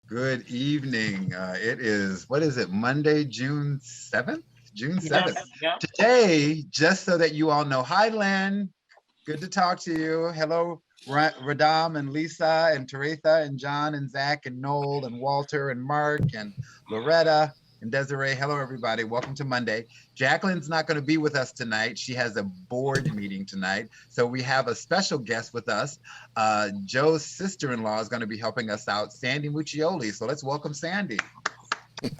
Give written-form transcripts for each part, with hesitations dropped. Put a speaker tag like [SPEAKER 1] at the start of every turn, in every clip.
[SPEAKER 1] Good evening. It is, what is it, Monday, June 7th? June 7th.
[SPEAKER 2] Yes, yep.
[SPEAKER 1] Today, just so that you all know, hi, Len. Good to talk to you. Hello, Radam and Lisa and Teresa and John and Zach and Noel and Walter and Mark and Loretta and Desiree. Hello, everybody. Welcome to Monday. Jacqueline's not going to be with us tonight. She has a board meeting tonight. So we have a special guest with us. Joe's sister-in-law is going to be helping us out, Sandy Muccioli. So let's welcome Sandy.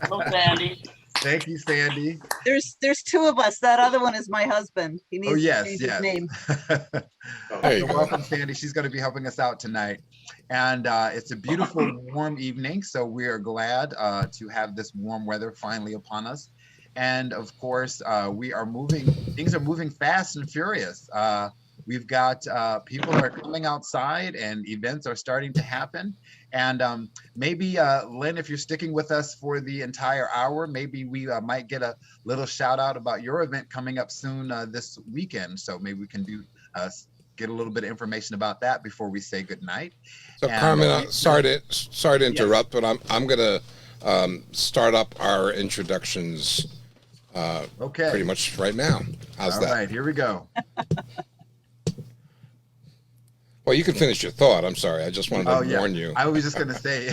[SPEAKER 2] Hello, Sandy.
[SPEAKER 1] Thank you, Sandy.
[SPEAKER 3] There's two of us. That other one is my husband. He needs to change his name.
[SPEAKER 1] So welcome, Sandy. She's going to be helping us out tonight. And it's a beautiful, warm evening. So we are glad to have this warm weather finally upon us. And of course, things are moving fast and furious. We've got people are coming outside and events are starting to happen. And maybe, Lynn, if you're sticking with us for the entire hour, maybe we might get a little shout out about your event coming up soon this weekend. So maybe we can get a little bit of information about that before we say goodnight.
[SPEAKER 4] So Carmen, sorry to interrupt, yes. But I'm going to start up our introductions pretty much right now. How's that?
[SPEAKER 1] All right, here we go.
[SPEAKER 4] Well, you can finish your thought. I'm sorry. I just wanted to warn you.
[SPEAKER 1] I was just going to say,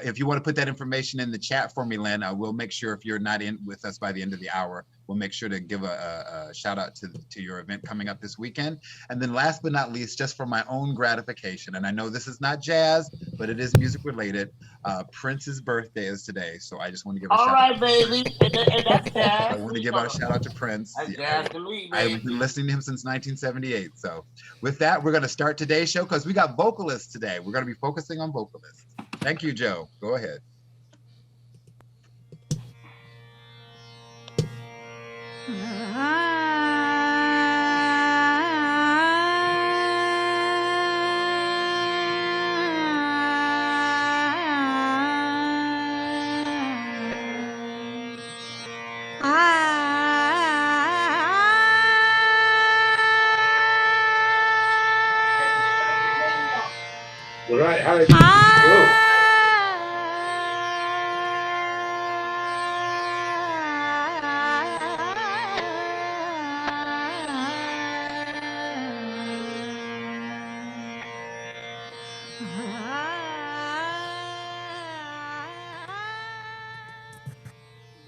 [SPEAKER 1] if you want to put that information in the chat for me, Len, we'll make sure if you're not in with us by the end of the hour, we'll make sure to give a shout out to your event coming up this weekend. And then last but not least, just for my own gratification, and I know this is not jazz, but it is music related, Prince's birthday is today. So I just want to give a shout out.
[SPEAKER 2] All right, baby. And that's jazz.
[SPEAKER 1] I want to give out a shout out to Prince. I've been listening to him since 1978. So with that, we're going to start today's show because we got vocalists today. We're going to be focusing on vocalists. Thank you, Joe. Go ahead.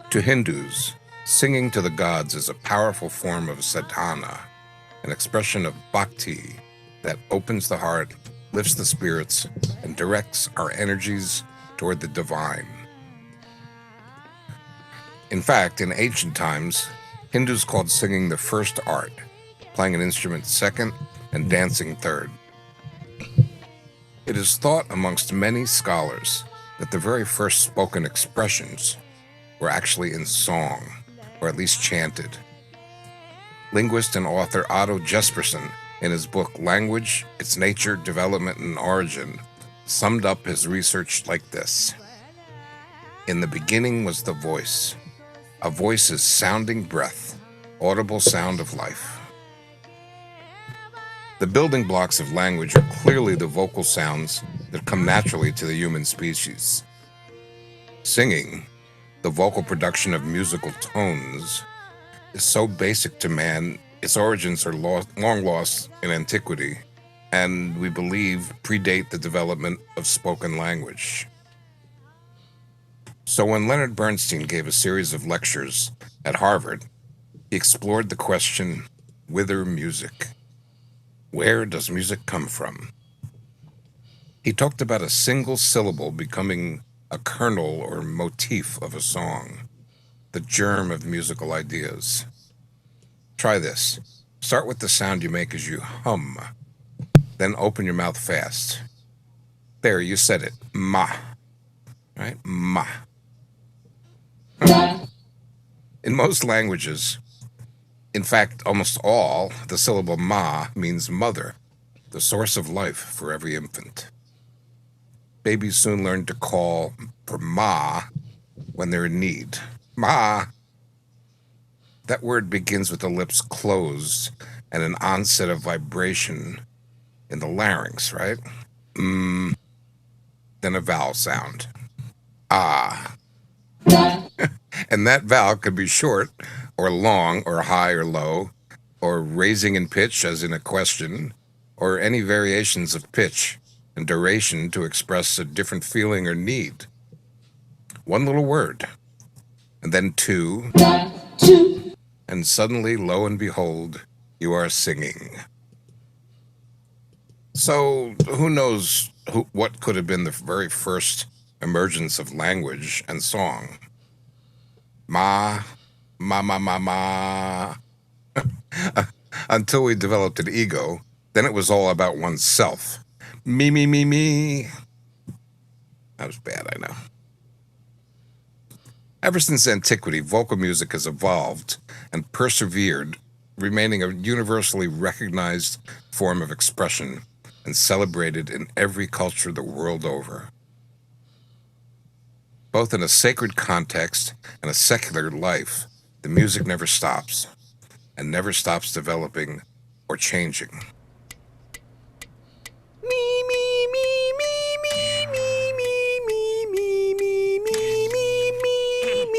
[SPEAKER 4] To Hindus, singing to the gods is a powerful form of sadhana, an expression of bhakti that opens the heart, lifts the spirits, and directs our energies toward the divine. In fact, in ancient times, Hindus called singing the first art, playing an instrument second, and dancing third. It is thought amongst many scholars that the very first spoken expressions were actually in song, or at least chanted. Linguist and author Otto Jesperson, in his book Language, Its Nature, Development, and Origin, summed up his research like this. In the beginning was the voice. A voice is sounding breath, audible sound of life. The building blocks of language are clearly the vocal sounds that come naturally to the human species. Singing, the vocal production of musical tones, is so basic to man, its origins are long lost in antiquity, and we believe predate the development of spoken language. So when Leonard Bernstein gave a series of lectures at Harvard, he explored the question, whither music? Where does music come from? He talked about a single syllable becoming a kernel or motif of a song, the germ of musical ideas. Try this. Start with the sound you make as you hum, then open your mouth fast. There, you said it. Ma. Right? Ma. In most languages, in fact, almost all, the syllable ma means mother, the source of life for every infant. Babies soon learn to call for ma when they're in need. Ma. That word begins with the lips closed and an onset of vibration in the larynx, right? than a vowel sound. Ah. And that vowel could be short or long or high or low, or raising in pitch as in a question, or any variations of pitch and duration to express a different feeling or need. One little word, and then two, and suddenly, lo and behold, you are singing. So who knows what could have been the very first emergence of language and song? Ma, ma, ma, ma, ma. Until we developed an ego, then it was all about oneself. Me, me, me, me. That was bad, I know. Ever since antiquity, vocal music has evolved and persevered, remaining a universally recognized form of expression and celebrated in every culture the world over. Both in a sacred context and a secular life, the music never stops, and never stops developing or changing. Me, me, me, me, me, me, me, me, me, me, me, me, me, me, me,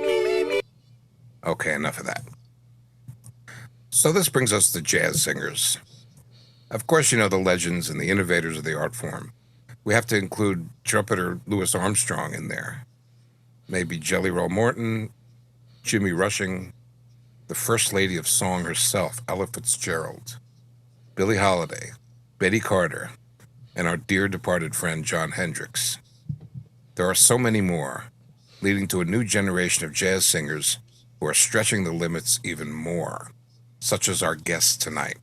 [SPEAKER 4] me, me. Okay, enough of that. So this brings us to jazz singers. Of course, you know the legends and the innovators of the art form. We have to include trumpeter Louis Armstrong in there. Maybe Jelly Roll Morton, Jimmy Rushing, the First Lady of Song herself, Ella Fitzgerald, Billie Holiday, Betty Carter, and our dear departed friend Jon Hendricks. There are so many more, leading to a new generation of jazz singers who are stretching the limits even more, such as our guest tonight.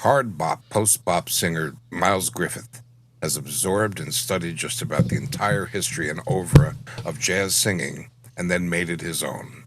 [SPEAKER 4] Hard bop, post-bop singer Miles Griffith has absorbed and studied just about the entire history and oeuvre of jazz singing and then made it his own.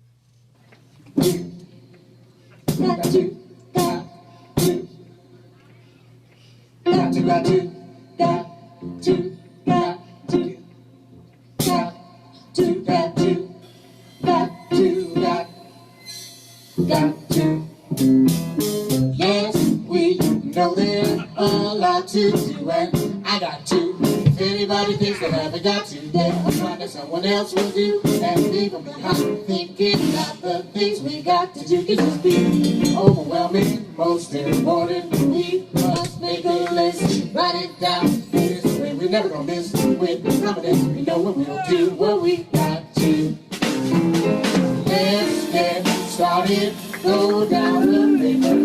[SPEAKER 5] Yes, we know there's a lot to do, and I got to. If anybody thinks they haven't got to, then I'm trying that someone else will do, and leave them behind. Thinking about the things we got to do, it just be overwhelming. Most important, we must make a list, write it down. This way we're never gonna miss. With confidence, we know what we'll do, what we got to. Let's get started. Go down the paper,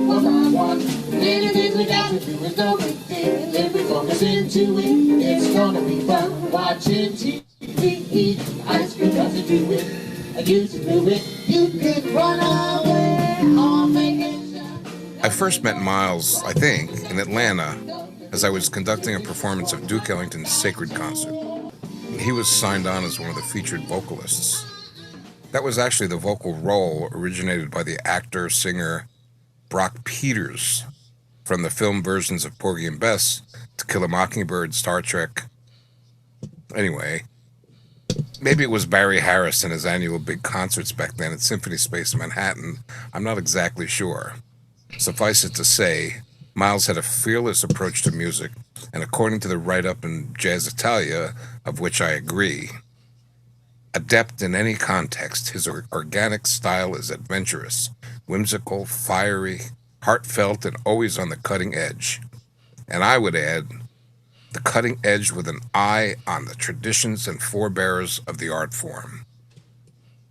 [SPEAKER 5] one by one. Many things we got to do is no big deal. If we focus into it, it's gonna be fun. Watching TV, ice cream doesn't do it, and you to do it. You could run away on vacation.
[SPEAKER 4] I first met Miles, I think, in Atlanta, as I was conducting a performance of Duke Ellington's Sacred Concert. He was signed on as one of the featured vocalists. That was actually the vocal role originated by the actor-singer Brock Peters from the film versions of Porgy and Bess, To Kill a Mockingbird, Star Trek. Anyway, maybe it was Barry Harris and his annual big concerts back then at Symphony Space in Manhattan. I'm not exactly sure. Suffice it to say, Miles had a fearless approach to music, and according to the write-up in Jazz Italia, of which I agree, adept in any context, his organic style is adventurous, whimsical, fiery, heartfelt, and always on the cutting edge. And I would add, the cutting edge with an eye on the traditions and forebears of the art form.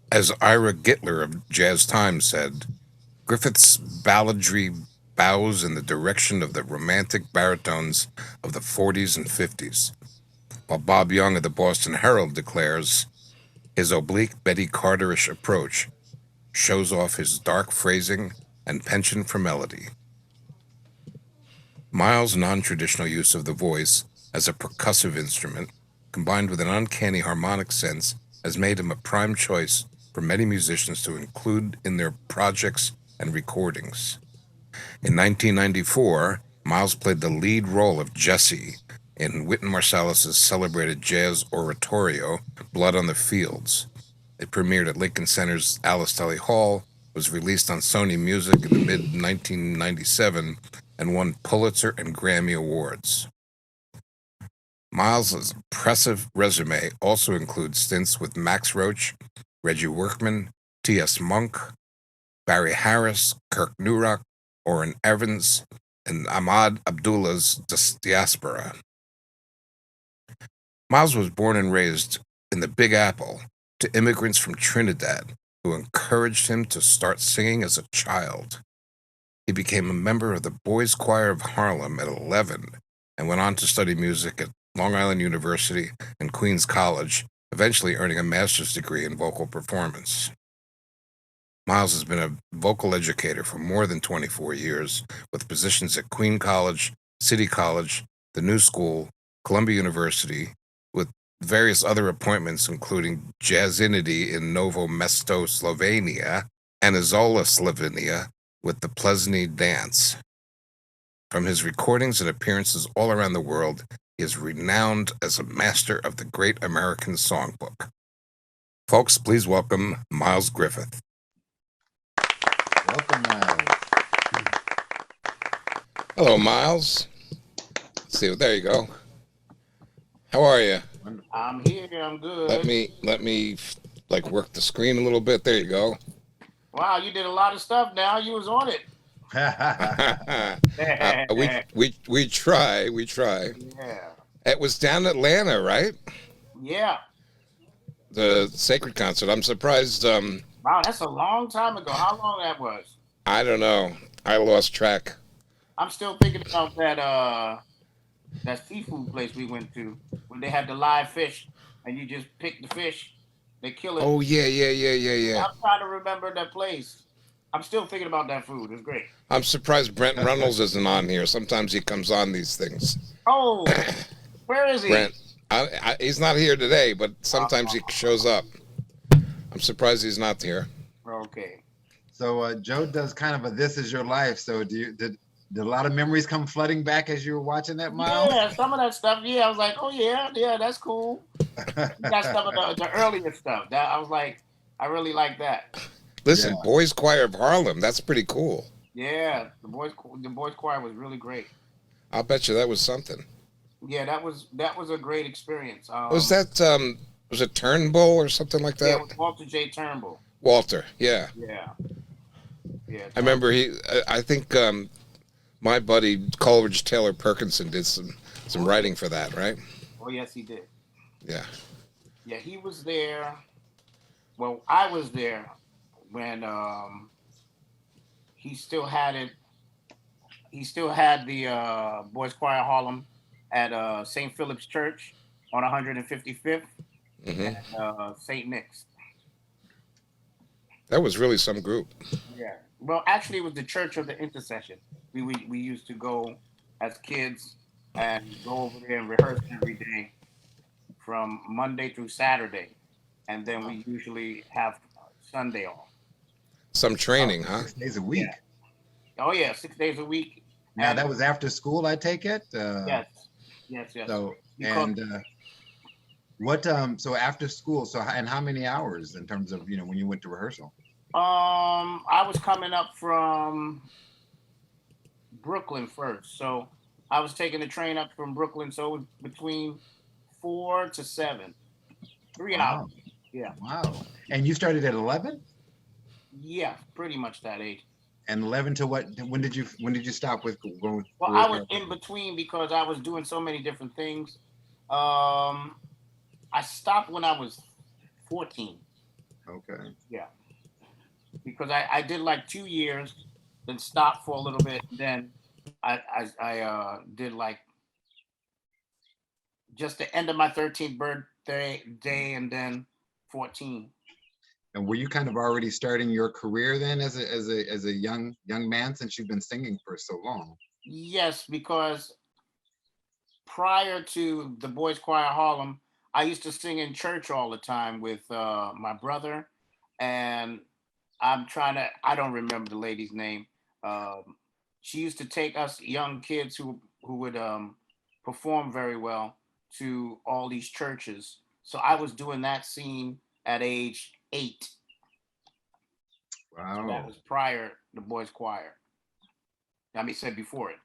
[SPEAKER 4] As Ira Gitler of Jazz Times said, Griffith's balladry bows in the direction of the romantic baritones of the 40s and 50s, while Bob Young of the Boston Herald declares, his oblique Betty Carterish approach shows off his dark phrasing and penchant for melody. Miles' non-traditional use of the voice as a percussive instrument, combined with an uncanny harmonic sense, has made him a prime choice for many musicians to include in their projects and recordings. In 1994, Miles played the lead role of Jesse in Wynton Marsalis's celebrated jazz oratorio, Blood on the Fields. It premiered at Lincoln Center's Alice Tully Hall, was released on Sony Music in the mid-1997, and won Pulitzer and Grammy Awards. Miles' impressive resume also includes stints with Max Roach, Reggie Workman, T.S. Monk, Barry Harris, Kirk Newrock, Orrin Evans, and Ahmad Abdullah's Diaspora. Miles was born and raised in the Big Apple to immigrants from Trinidad who encouraged him to start singing as a child. He became a member of the Boys Choir of Harlem at 11 and went on to study music at Long Island University and Queens College, eventually earning a master's degree in vocal performance. Miles has been a vocal educator for more than 24 years, with positions at Queen College, City College, the New School, Columbia University, with various other appointments including Jazzinity in Novo Mesto, Slovenia, and Izola, Slovenia, with the Plesny Dance. From his recordings and appearances all around the world, he is renowned as a master of the great American songbook. Folks, please welcome Miles Griffith.
[SPEAKER 1] Welcome, Miles.
[SPEAKER 4] Hello, Miles. Let's see, there you go. How are you?
[SPEAKER 6] I'm here. I'm good.
[SPEAKER 4] Let me like work the screen a little bit. There you go.
[SPEAKER 6] Wow, you did a lot of stuff. Now you was on it.
[SPEAKER 4] We try.
[SPEAKER 6] Yeah.
[SPEAKER 4] It was down in Atlanta, right?
[SPEAKER 6] Yeah.
[SPEAKER 4] The Sacred concert. I'm surprised.
[SPEAKER 6] Wow, that's a long time ago. How long that was?
[SPEAKER 4] I don't know. I lost track.
[SPEAKER 6] I'm still thinking about that seafood place we went to when they had the live fish and you just pick the fish, they kill it.
[SPEAKER 4] Oh yeah.
[SPEAKER 6] I'm trying to remember that place. I'm still thinking about that food. It's great.
[SPEAKER 4] I'm surprised Brent Reynolds isn't on here. Sometimes he comes on these things.
[SPEAKER 6] Oh, where is he?
[SPEAKER 4] Brent, he's not here today, but sometimes he shows up. I'm surprised he's not here.
[SPEAKER 6] Okay.
[SPEAKER 1] So Joe does kind of a "This Is Your Life." So did a lot of memories come flooding back as you were watching that, Miles?
[SPEAKER 6] Yeah, some of that stuff. Yeah, I was like, oh yeah, that's cool. That's some of the earlier stuff. That I was like, I really like that.
[SPEAKER 4] Listen, Boys Choir of Harlem. That's pretty cool.
[SPEAKER 6] Yeah, the boys choir was really great.
[SPEAKER 4] I'll bet you that was something.
[SPEAKER 6] Yeah, that was a great experience.
[SPEAKER 4] Was it Turnbull or something like that?
[SPEAKER 6] Yeah, it was Walter J. Turnbull.
[SPEAKER 4] Walter, yeah.
[SPEAKER 6] Yeah.
[SPEAKER 4] I remember I think my buddy Coleridge Taylor Perkinson did some writing for that, right?
[SPEAKER 6] Oh yes, he did.
[SPEAKER 4] Yeah.
[SPEAKER 6] Yeah, he was there. Well, I was there when he still had it. He still had the Boys Choir Harlem at St. Philip's Church on 155th and St. Nick's.
[SPEAKER 4] That was really some group.
[SPEAKER 6] Yeah. Well, actually, it was the Church of the Intercession. We used to go as kids and go over there and rehearse every day from Monday through Saturday. And then we usually have Sunday off.
[SPEAKER 4] Some training, huh?
[SPEAKER 1] 6 days a week.
[SPEAKER 6] Yeah. Oh, yeah, 6 days a week.
[SPEAKER 1] Now, that was after school, I take it?
[SPEAKER 6] Yes.
[SPEAKER 1] So, so after school, and how many hours in terms of, when you went to rehearsal?
[SPEAKER 6] I was coming up from Brooklyn first. So I was taking the train up from Brooklyn. So it was between 4 to 7, 3 hours. Yeah.
[SPEAKER 1] Wow. And you started at 11?
[SPEAKER 6] Yeah, pretty much that age.
[SPEAKER 1] And 11 to what? When did you stop with going?
[SPEAKER 6] Well, I was in between because I was doing so many different things. I stopped when I was 14.
[SPEAKER 1] Okay.
[SPEAKER 6] Yeah. Because I did like 2 years, then stopped for a little bit. Then I did like just the end of my 13th birthday day, and then 14.
[SPEAKER 1] And were you kind of already starting your career then as a young man, since you've been singing for so long?
[SPEAKER 6] Yes, because prior to the Boys Choir Harlem, I used to sing in church all the time with my brother, and I don't remember the lady's name. She used to take us young kids who would perform very well to all these churches. So I was doing that scene at age 8.
[SPEAKER 1] Wow.
[SPEAKER 6] So that was prior the boys choir. I mean, said before it.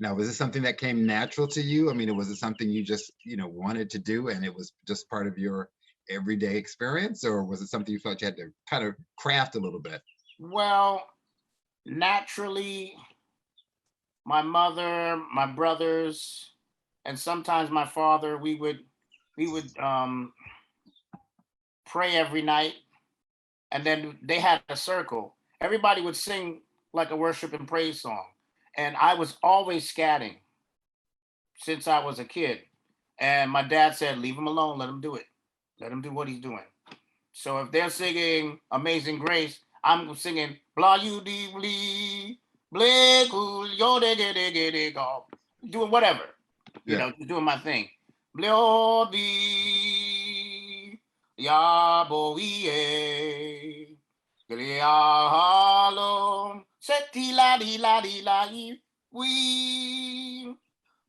[SPEAKER 1] Now, was this something that came natural to you? I mean, was it something you just, wanted to do and it was just part of your everyday experience, or was it something you felt you had to kind of craft a little bit?
[SPEAKER 6] Well, naturally, my mother, my brothers, and sometimes my father, we would pray every night, and then they had a circle. Everybody would sing like a worship and praise song, and I was always scatting since I was a kid. And my dad said, "Leave him alone. Let him do it. Let him do what he's doing." So if they're singing Amazing Grace, I'm singing blah you dee blee bleh cool yo de de go, doing whatever, just doing my thing. Bleh dee ya bo ye ya halo seti la di we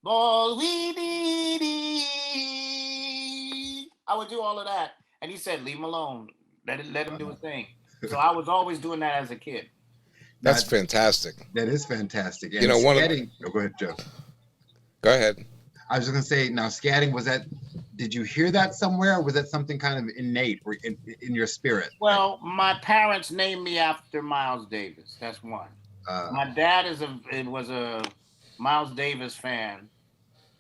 [SPEAKER 6] ball we dee. I would do all of that, and he said, "Leave him alone. Let him do his thing." So I was always doing that as a kid.
[SPEAKER 4] That's fantastic.
[SPEAKER 1] That is fantastic. And
[SPEAKER 4] scatting.
[SPEAKER 1] Go ahead, Joe.
[SPEAKER 4] Go ahead.
[SPEAKER 1] I was just gonna say, now scatting, did you hear that somewhere, or was that something kind of innate or in your spirit?
[SPEAKER 6] Well, my parents named me after Miles Davis. That's one. My dad was a Miles Davis fan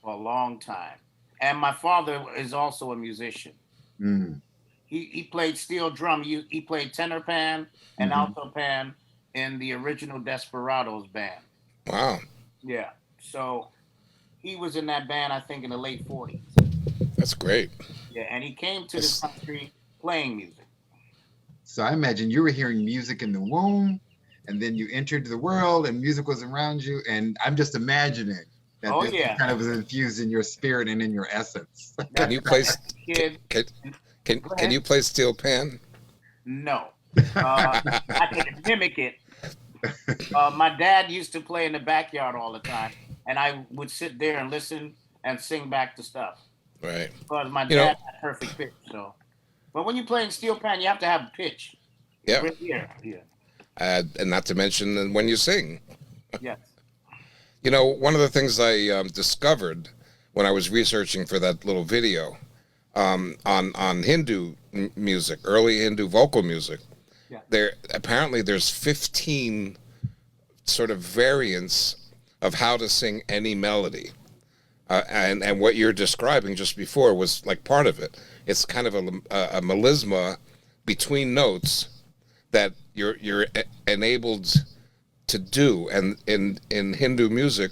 [SPEAKER 6] for a long time, and my father is also a musician.
[SPEAKER 1] Mm.
[SPEAKER 6] He played steel drum. He played tenor pan and alto pan in the original Desperados band.
[SPEAKER 4] Wow.
[SPEAKER 6] Yeah. So he was in that band, I think, in the late 40s.
[SPEAKER 4] That's great.
[SPEAKER 6] Yeah, and he came to this country playing music.
[SPEAKER 1] So I imagine you were hearing music in the womb, and then you entered the world, and music was around you. And I'm just imagining that this kind of was infused in your spirit and in your essence.
[SPEAKER 4] Can you play? Can you play steel pan?
[SPEAKER 6] No. I can mimic it. My dad used to play in the backyard all the time, and I would sit there and listen and sing back the stuff.
[SPEAKER 4] Right.
[SPEAKER 6] Because my dad had perfect pitch. So, but when you're playing steel pan, you have to have pitch.
[SPEAKER 4] Yeah.
[SPEAKER 6] Right here. Yeah.
[SPEAKER 4] And not to mention when you sing.
[SPEAKER 6] Yes.
[SPEAKER 4] One of the things I discovered when I was researching for that little video on Hindu music, early Hindu vocal music, there's 15 sort of variants of how to sing any melody. And what you're describing just before was like part of it. It's kind of a melisma between notes that you're enabled to do. And in Hindu music,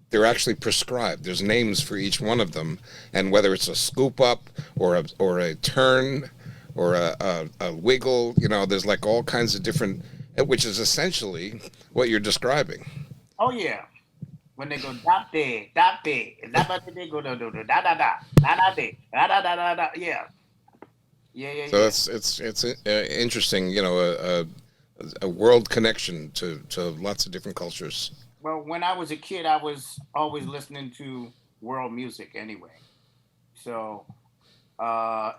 [SPEAKER 4] they're actually prescribed. There's names for each one of them, and whether it's a scoop up or a turn or a wiggle, there's like all kinds of different, which is essentially what you're describing.
[SPEAKER 6] Oh yeah, when they go da de, they go da da da da da da da, yeah.
[SPEAKER 4] So it's interesting, a world connection to lots of different cultures.
[SPEAKER 6] Well, when I was a kid, I was always listening to world music anyway. So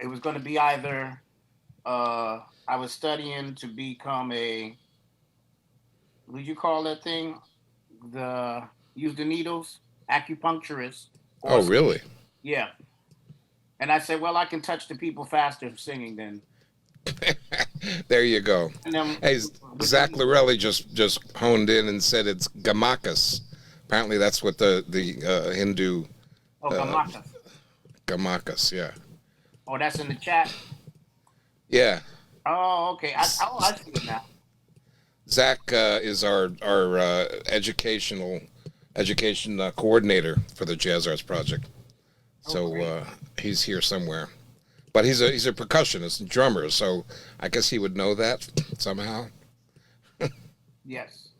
[SPEAKER 6] it was going to be either I was studying to become what did you call that thing? Use the needles, acupuncturist.
[SPEAKER 4] Oh, really?
[SPEAKER 6] Yeah. And I said, well, I can touch the people faster singing than.
[SPEAKER 4] There you go. Hey, Zach Lorelli just honed in and said it's Gamakas. Apparently, that's what the Hindu.
[SPEAKER 6] Oh, Gamakas.
[SPEAKER 4] Gamakas, yeah.
[SPEAKER 6] Oh, that's in the chat.
[SPEAKER 4] Yeah.
[SPEAKER 6] Oh, okay. I see it now.
[SPEAKER 4] Zach is our education coordinator for the Jazz Arts Project. So he's here somewhere. But he's a percussionist and drummer, so I guess he would know that somehow.
[SPEAKER 6] Yes.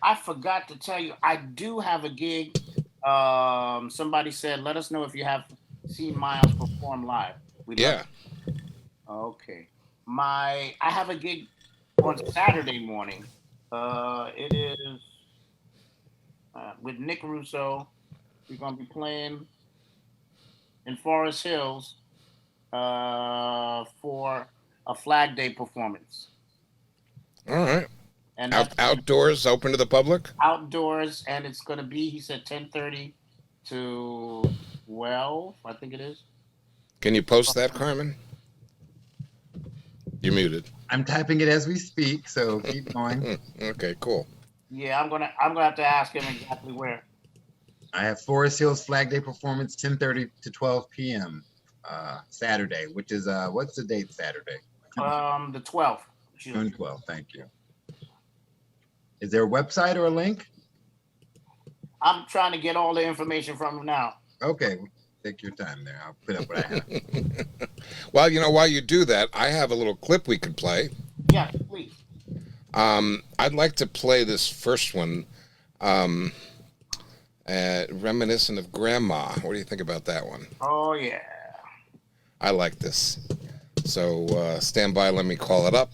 [SPEAKER 6] I forgot to tell you, I do have a gig. Somebody said, let us know if you have seen Miles perform live.
[SPEAKER 4] Yeah.
[SPEAKER 6] Okay. I have a gig on Saturday morning. It is with Nick Russo We're gonna be playing in Forest Hills for a Flag Day performance.
[SPEAKER 4] All right.
[SPEAKER 6] And
[SPEAKER 4] outdoors, open to the public?
[SPEAKER 6] Outdoors, and it's gonna be, he said 10:30 to 12, I think it is.
[SPEAKER 4] Can you post that, Carmen? You're muted.
[SPEAKER 1] I'm typing it as we speak, so keep going.
[SPEAKER 4] Okay, cool.
[SPEAKER 6] Yeah, I'm gonna have to ask him exactly where.
[SPEAKER 1] I have Forest Hills Flag Day performance, 10:30 to 12 p.m. Saturday, which is what's the date Saturday?
[SPEAKER 6] The 12th.
[SPEAKER 1] June 12th. Thank you. Is there a website or a link?
[SPEAKER 6] I'm trying to get all the information from him now.
[SPEAKER 1] Okay, take your time there. I'll put up what I have.
[SPEAKER 4] Well, you know, while you do that, I have a little clip we could play.
[SPEAKER 6] Yeah, please.
[SPEAKER 4] I'd like to play this first one, reminiscent of Grandma. What do you think about that one?
[SPEAKER 6] Oh, yeah.
[SPEAKER 4] I like this. So stand by, let me call it up.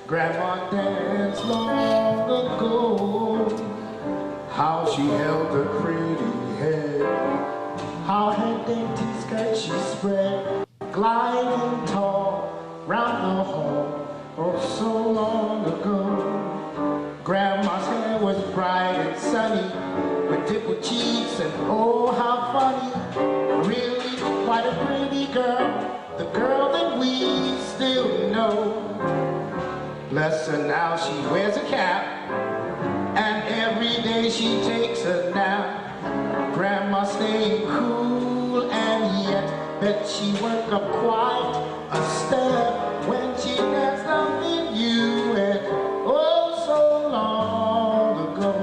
[SPEAKER 5] Grandma danced long ago, how she held her pretty head, how her dainty skirt she spread, gliding tall round the hall, oh so long ago. Grandma's hair was bright and sunny, with dimpled cheeks and oh how funny, really quite a pretty girl, the girl that we still know. Bless her now, she wears a cap, and every day she takes a nap. Grandma staying cool, and yet bet she work up quite a step when she danced a minuet, oh so long ago.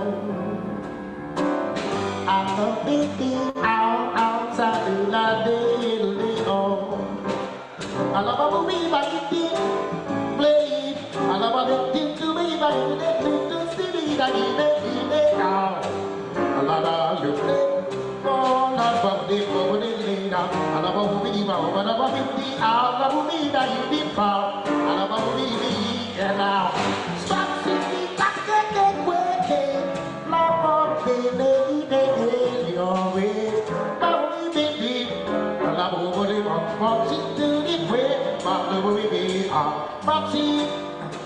[SPEAKER 5] I love it out outside la day, oh. I love a wee baby. I love it to me, but to see that you make now. I love you, oh, love it, but it now. I love me, but I love me that you did found. I love me, and now. Stop singing, back again, working. Love baby, your way. Love baby, I love it, but to the way. Love baby, Foxy.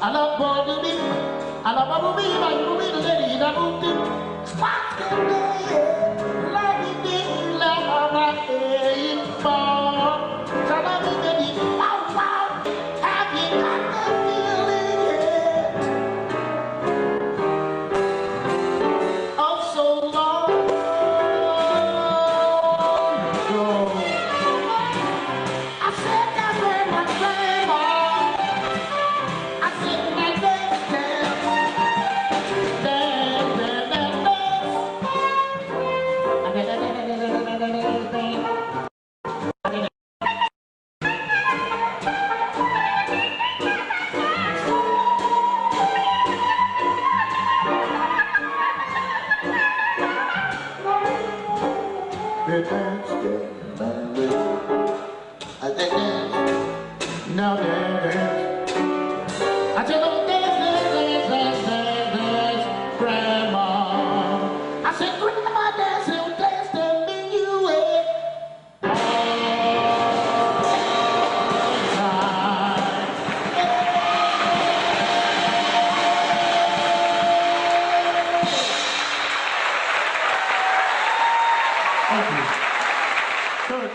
[SPEAKER 5] I love body, I love me, my lady, I love you. Spark the day, like it, like my head, fall. So let me get it, wow, wow. Have you got the feeling? Oh, so long ago. I said that when my grandma. Now dance, I tell them dance, Grandma. I said, Grandma, dance the minuet. Thank you. Good.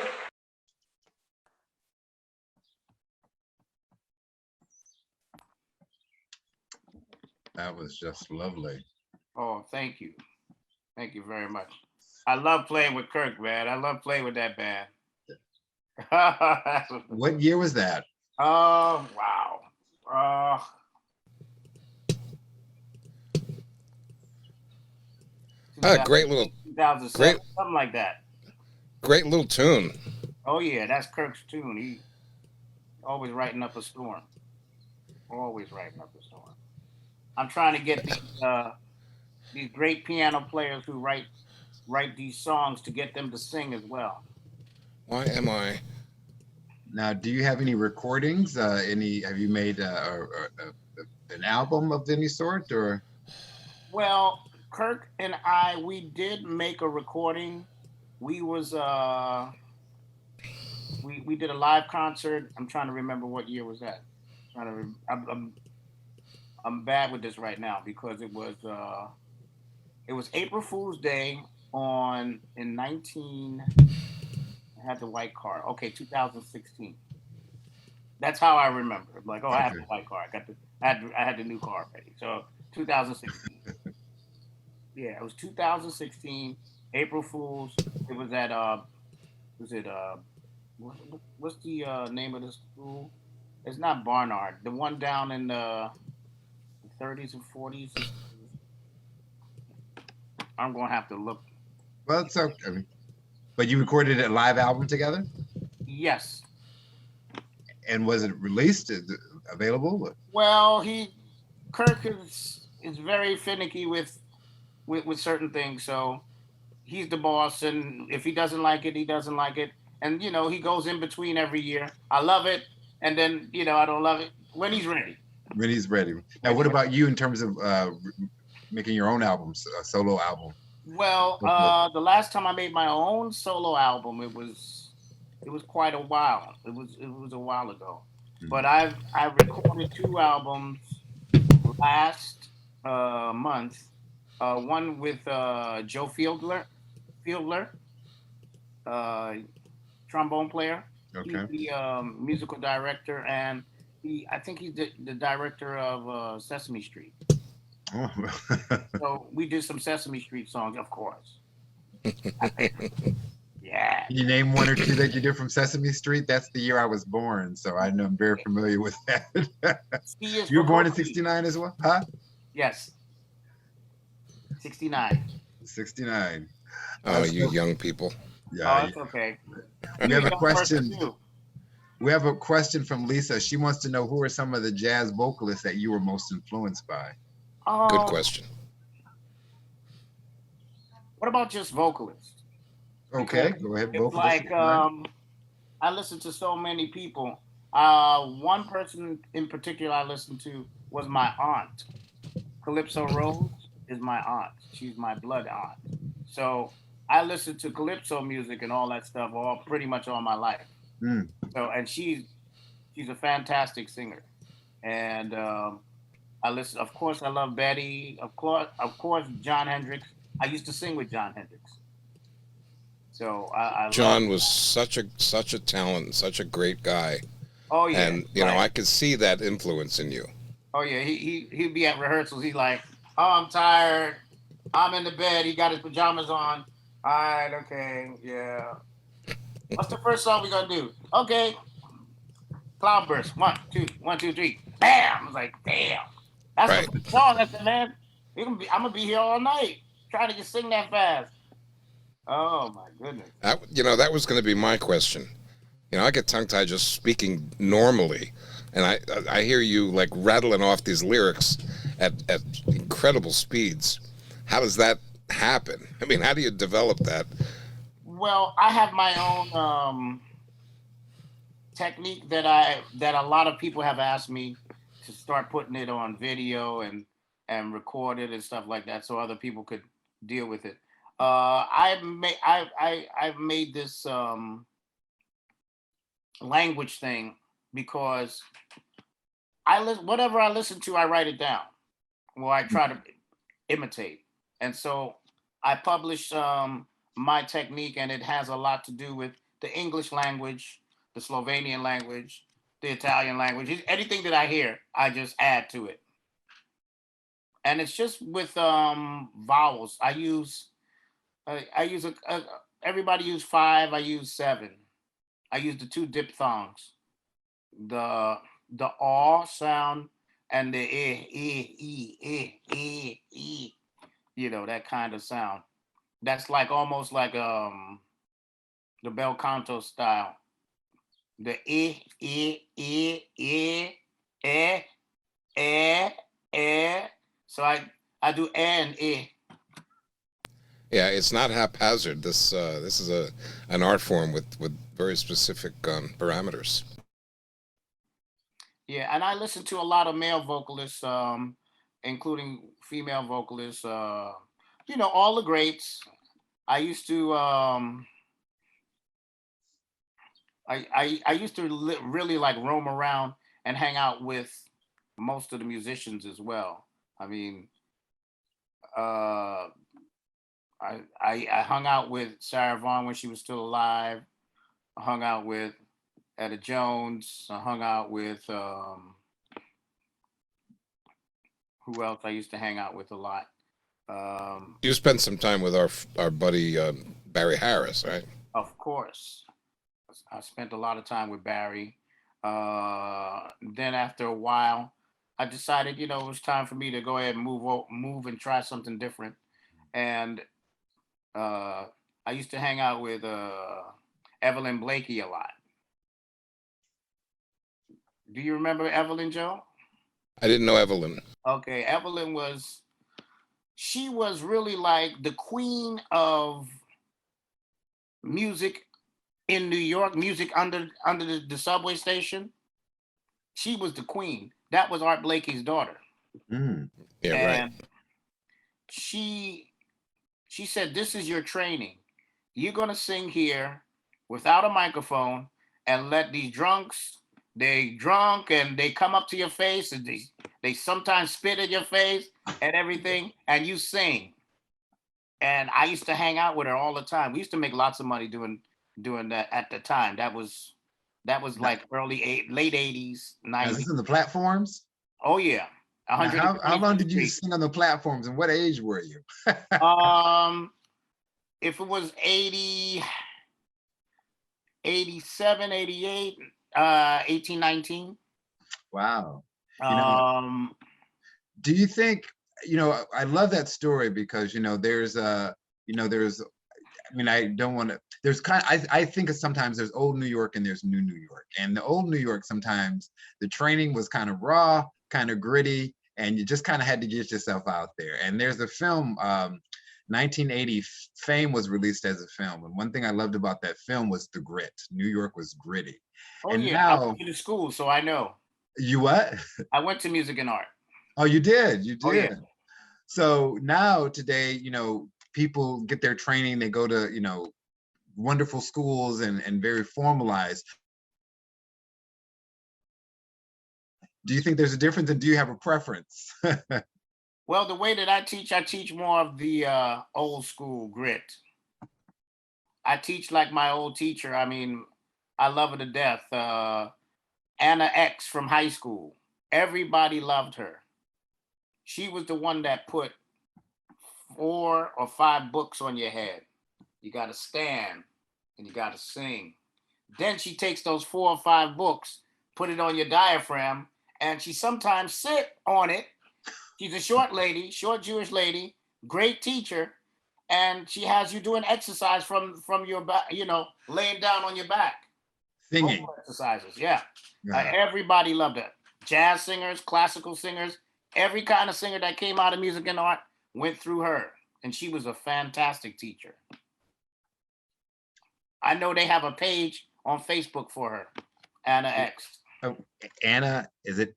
[SPEAKER 1] That was just lovely.
[SPEAKER 6] Oh, thank you. Thank you very much. I love playing with Kirk, man. I love playing with that band.
[SPEAKER 1] What year was that?
[SPEAKER 6] Oh, wow.
[SPEAKER 4] Great little,
[SPEAKER 6] 2007,
[SPEAKER 4] great,
[SPEAKER 6] something like that.
[SPEAKER 4] great little tune.
[SPEAKER 6] Oh yeah, that's Kirk's tune. He always writing up a storm. Always writing up a storm. I'm trying to get these great piano players who write these songs to get them to sing as well.
[SPEAKER 4] Why am I?
[SPEAKER 1] Now, do you have any recordings? Have you made an album of any sort, or?
[SPEAKER 6] Well, Kirk and we did make a recording. We was we did a live concert. I'm trying to remember what year was that. I'm bad with this right now because it was April Fool's Day in 19. I had the white car. Okay, 2016. That's how I remember. I'm like, oh, I have the white car. I had the new car ready. So 2016. Yeah, it was 2016. April Fool's. It was at what's the name of the school? It's not Barnard. The one down in the 30s and 40s. I'm gonna have to look.
[SPEAKER 1] Well, it's okay. But you recorded a live album together?
[SPEAKER 6] Yes.
[SPEAKER 1] And was it released? Is it available?
[SPEAKER 6] Well, Kirk is very finicky with certain things. So he's the boss, and if he doesn't like it, he doesn't like it. And he goes in between every year. I love it, and then I don't love it when he's ready.
[SPEAKER 1] When he's ready. Now, what about you in terms of making your own albums, a solo album?
[SPEAKER 6] Well, the last time I made my own solo album, it was quite a while. It was a while ago. Mm-hmm. But I recorded 2 albums last month. One with Joe Fiedler, trombone player.
[SPEAKER 1] Okay.
[SPEAKER 6] He's the musical director, and I think he's the director of Sesame Street.
[SPEAKER 1] Oh.
[SPEAKER 6] So we did some Sesame Street songs, of course. Yeah.
[SPEAKER 1] Can you name 1 or 2 that you did from Sesame Street? That's the year I was born, so I know I'm very familiar with that. You were born in 69 as well, huh?
[SPEAKER 6] Yes. 69.
[SPEAKER 1] 69.
[SPEAKER 4] Oh, you young people.
[SPEAKER 1] Yeah.
[SPEAKER 6] Oh, it's okay.
[SPEAKER 1] We have a question. We have a question from Lisa. She wants to know who are some of the jazz vocalists that you were most influenced by?
[SPEAKER 4] Good question.
[SPEAKER 6] What about just vocalists?
[SPEAKER 1] Okay, go ahead.
[SPEAKER 6] It's like I listen to so many people. One person in particular I listened to was my aunt. Calypso Rose is my aunt. She's my blood aunt. So I listened to calypso music and all that stuff pretty much all my life.
[SPEAKER 1] Mm.
[SPEAKER 6] So and she's a fantastic singer, and I listen. Of course, I love Betty. Of course, John Hendricks. I used to sing with John Hendricks. So
[SPEAKER 4] John was such a talent, such a great guy.
[SPEAKER 6] Oh yeah,
[SPEAKER 4] and I could see that influence in you.
[SPEAKER 6] Oh yeah, he'd be at rehearsals. He's like, "Oh, I'm tired. I'm in the bed." He got his pajamas on. All right, okay, yeah. What's the first song we gonna do? Okay, Cloudburst. 1, 2, 1, 2, 3. Bam! I was like, damn. That's
[SPEAKER 4] right.
[SPEAKER 6] the song. I said, man, I'm gonna be here all night trying to just sing that fast. Oh my goodness.
[SPEAKER 4] That was going to be my question. I get tongue-tied just speaking normally, and I hear you like rattling off these lyrics at incredible speeds. How does that happen? I mean, how do you develop that?
[SPEAKER 6] Well, I have my own technique that a lot of people have asked me to start putting it on video and record it and stuff like that, so other people could deal with it. I've made this language thing because whatever I listen to, I write it down, or I try to imitate, and so I publish my technique, and it has a lot to do with the English language, the Slovenian language, the Italian language. Anything that I hear, I just add to it. And it's just with vowels. I use everybody use 5. I use 7. I use the 2 diphthongs, the aw sound and the e, that kind of sound. that's like almost like the bel canto style. The so I do and
[SPEAKER 4] Yeah, it's not haphazard. This is an art form with very specific parameters.
[SPEAKER 6] Yeah, and I listen to a lot of male vocalists, including female vocalists. You know, all the greats. I used to I used to really like roam around and hang out with most of the musicians as well. I mean, I hung out with Sarah Vaughan when she was still alive. I hung out with Etta Jones. I hung out with who else? I used to hang out with a lot.
[SPEAKER 4] You spent some time with our buddy Barry Harris, right?
[SPEAKER 6] Of course, I spent a lot of time with Barry. Then after a while, I decided, you know, it was time for me to go ahead and move and try something different. And I used to hang out with Evelyn Blakey a lot. Do you remember Evelyn, Joe?
[SPEAKER 4] I didn't know Evelyn.
[SPEAKER 6] Okay, Evelyn she was really like the queen of music in New York, music under the subway station. She was the queen. That was Art Blakey's daughter.
[SPEAKER 4] Mm. Yeah,
[SPEAKER 6] and
[SPEAKER 4] right.
[SPEAKER 6] She said, "This is your training. You're gonna sing here without a microphone and let these drunks. They drunk and they come up to your face and they sometimes spit in your face and everything, and you sing." And I used to hang out with her all the time. We used to make lots of money doing that at the time. That was like late 80s, 90s.
[SPEAKER 1] Is this in the platforms?
[SPEAKER 6] Oh yeah.
[SPEAKER 1] How long did you sing on the platforms, and what age were you?
[SPEAKER 6] If it was 80, 87, 88, 18, 19.
[SPEAKER 1] Wow. Do you think, I love that story because, I don't want to, I think sometimes there's old New York and there's new New York. And the old New York, sometimes the training was kind of raw, kind of gritty, and you just kind of had to get yourself out there. And there's a film, 1980, Fame was released as a film. And one thing I loved about that film was the grit. New York was gritty.
[SPEAKER 6] Oh,
[SPEAKER 1] and
[SPEAKER 6] yeah,
[SPEAKER 1] now,
[SPEAKER 6] I went to school, so I know.
[SPEAKER 1] You what?
[SPEAKER 6] I went to music and art.
[SPEAKER 1] Oh, you did? You did?
[SPEAKER 6] Oh, yeah.
[SPEAKER 1] So now today, people get their training, they go to, wonderful schools and very formalized. Do you think there's a difference, and do you have a preference?
[SPEAKER 6] Well, the way that I teach more of the old school grit. I teach like my old teacher. I mean, I love her to death. Anna X from high school. Everybody loved her. She was the one that put 4 or 5 books on your head. You got to stand and you got to sing. Then she takes those 4 or 5 books, put it on your diaphragm, and she sometimes sit on it. She's a short lady, short Jewish lady, great teacher, and she has you doing exercise from your back, laying down on your back.
[SPEAKER 1] Singing.
[SPEAKER 6] Exercises, yeah. Everybody loved it. Jazz singers, classical singers, every kind of singer that came out of music and art went through her, and she was a fantastic teacher. I know they have a page on Facebook for her, Anna X.
[SPEAKER 1] Oh, Anna, is it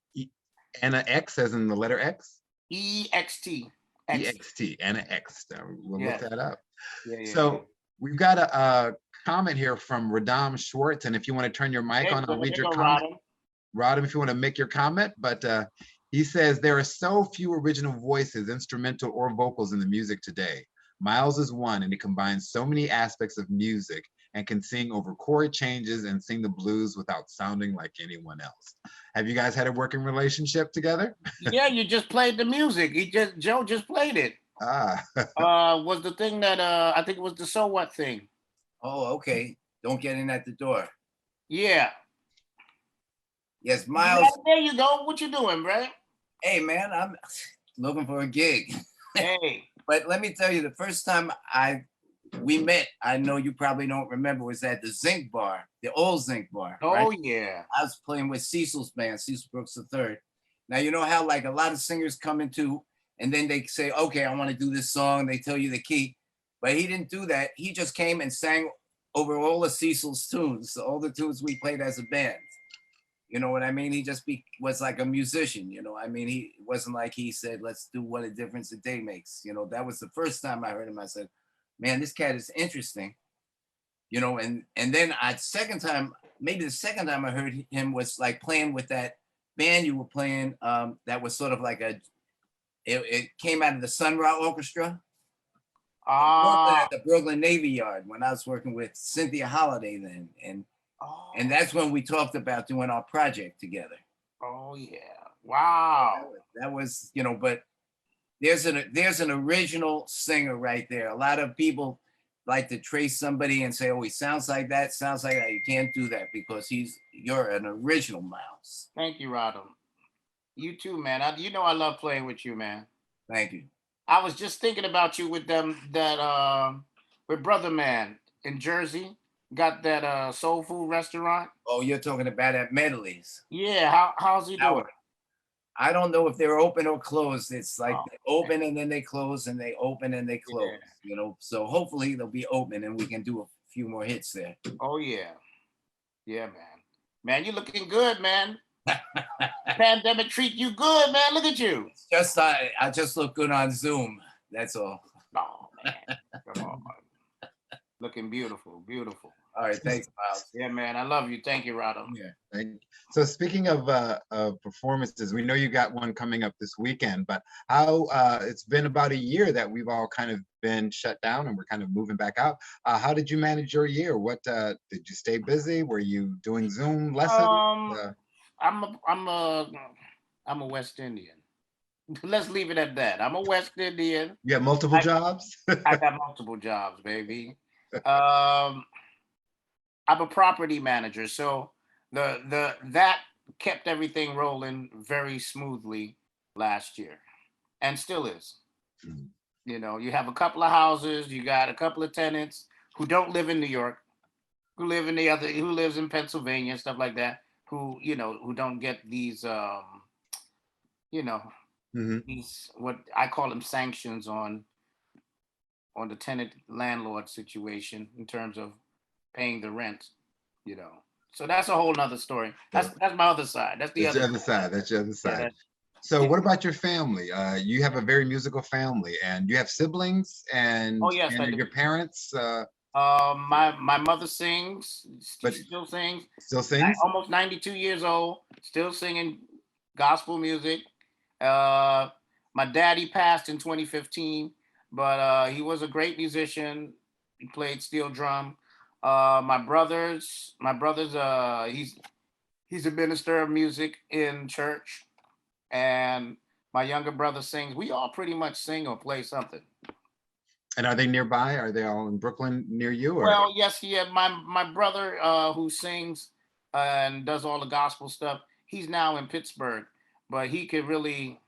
[SPEAKER 1] Anna X as in the letter X?
[SPEAKER 6] EXT.
[SPEAKER 1] EXT, Anna X. We'll look that up.
[SPEAKER 6] Yeah,
[SPEAKER 1] so we've got a comment here from Radam Schwartz, and if you want to turn your mic on, I'll read your comment. Rodham, if you want to make your comment, but he says, there are so few original voices, instrumental or vocals in the music today. Miles is one, and he combines so many aspects of music and can sing over chord changes and sing the blues without sounding like anyone else. Have you guys had a working relationship together?
[SPEAKER 6] Yeah, you just played the music. Joe just played it. Was the thing that I think it was the So What thing.
[SPEAKER 7] Oh, okay. Don't get in at the door.
[SPEAKER 6] Yeah.
[SPEAKER 7] Yes, Miles.
[SPEAKER 6] Yeah, there you go. What you doing, bro?
[SPEAKER 7] Hey, man, I'm looking for a gig.
[SPEAKER 6] Hey.
[SPEAKER 7] But let me tell you, the first time I we met, I know you probably don't remember, was at the Zinc Bar, the old Zinc Bar.
[SPEAKER 6] Oh,
[SPEAKER 7] right?
[SPEAKER 6] yeah.
[SPEAKER 7] I was playing with Cecil's band, Cecil Brooks III. Now, you know how like a lot of singers come into, and then they say, okay, I want to do this song. They tell you the key, but he didn't do that. He just came and sang over all of Cecil's tunes, all the tunes we played as a band. You know what I mean? He just was like a musician, you know. I mean, it wasn't like he said, let's do What a Difference a Day Makes. You know, that was the first time I heard him. I said, man, this cat is interesting. You know, and then second time, maybe the second time I heard him was like playing with that band you were playing, that was sort of like it came out of the Sun Ra Orchestra. At the Brooklyn Navy Yard when I was working with Cynthia Holliday then, and that's when we talked about doing our project together.
[SPEAKER 6] Oh yeah! Wow.
[SPEAKER 7] That was, you know, but there's an original singer right there. A lot of people like to trace somebody and say, oh, he sounds like that, sounds like that. You can't do that because you're an original, Miles.
[SPEAKER 6] Thank you, Rodham. You too, man. You know I love playing with you, man.
[SPEAKER 7] Thank you.
[SPEAKER 6] I was just thinking about you with them with Brother Man in Jersey. Got that soul food restaurant.
[SPEAKER 7] Oh, you're talking about at Medley's.
[SPEAKER 6] Yeah, how's he doing?
[SPEAKER 7] I don't know if they're open or closed. It's like they open and then they close and they open and they close. Yeah. You know, so hopefully they'll be open and we can do a few more hits there.
[SPEAKER 6] Oh yeah, yeah, man. Man, you looking good, man. Pandemic treat you good, man. Look at you.
[SPEAKER 7] It's just I just look good on Zoom. That's all.
[SPEAKER 6] Oh man, come on. Looking beautiful, beautiful.
[SPEAKER 7] All right, thanks, Miles.
[SPEAKER 6] Yeah, man, I love you. Thank you, Rodham.
[SPEAKER 1] Yeah, thank you. So speaking of performances, we know you got one coming up this weekend, but how it's been about a year that we've all kind of been shut down and we're kind of moving back out. How did you manage your year? What did you stay busy? Were you doing Zoom lessons?
[SPEAKER 6] I'm a West Indian. Let's leave it at that. I'm a West Indian.
[SPEAKER 1] You have multiple jobs?
[SPEAKER 6] I got multiple jobs, baby. I'm a property manager, so that kept everything rolling very smoothly last year, and still is. Mm-hmm. You know, you have a couple of houses, you got a couple of tenants who don't live in New York, who lives in Pennsylvania and stuff like that, who don't get these mm-hmm. these, what I call them, sanctions on the tenant landlord situation in terms of paying the rent, you know. So that's a whole nother story. That's my other side. That's the other side.
[SPEAKER 1] That's your other side. So what about your family? You have a very musical family, and you have siblings, and,
[SPEAKER 6] yes,
[SPEAKER 1] and your parents?
[SPEAKER 6] My mother sings, still sings.
[SPEAKER 1] Still sings?
[SPEAKER 6] Almost 92 years old, still singing gospel music. My daddy passed in 2015, but he was a great musician. He played steel drum. My brother's he's a minister of music in church, and my younger brother sings. We all pretty much sing or play something.
[SPEAKER 1] And are they nearby? Are they all in Brooklyn near you? Or?
[SPEAKER 6] Well, yes, yeah. My brother who sings and does all the gospel stuff, he's now in Pittsburgh, but he could really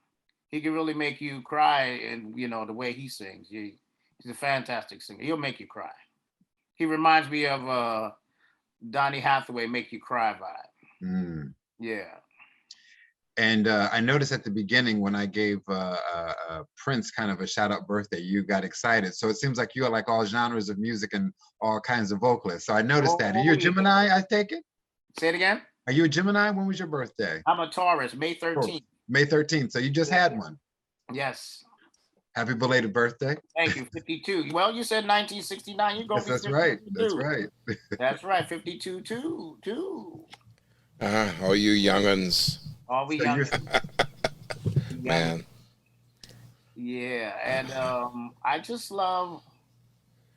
[SPEAKER 6] make you cry, and the way he sings. He's a fantastic singer. He'll make you cry. He reminds me of Donny Hathaway, "Make You Cry" vibe. Mm. Yeah.
[SPEAKER 1] And I noticed at the beginning when I gave Prince kind of a shout out birthday, you got excited. So it seems like you are like all genres of music and all kinds of vocalists. So I noticed that. Are you a Gemini, I take it?
[SPEAKER 6] Say it again?
[SPEAKER 1] Are you a Gemini? When was your birthday?
[SPEAKER 6] I'm a Taurus, May 13th.
[SPEAKER 1] Oh, May 13th. So you just had one.
[SPEAKER 6] Yes.
[SPEAKER 1] Happy belated birthday.
[SPEAKER 6] Thank you. 52. Well, you said 1969. You're going to be 52.
[SPEAKER 1] That's right. That's right.
[SPEAKER 6] That's right. 52 too.
[SPEAKER 4] All you young'uns.
[SPEAKER 6] All we young.
[SPEAKER 4] Man.
[SPEAKER 6] Yeah, and I just love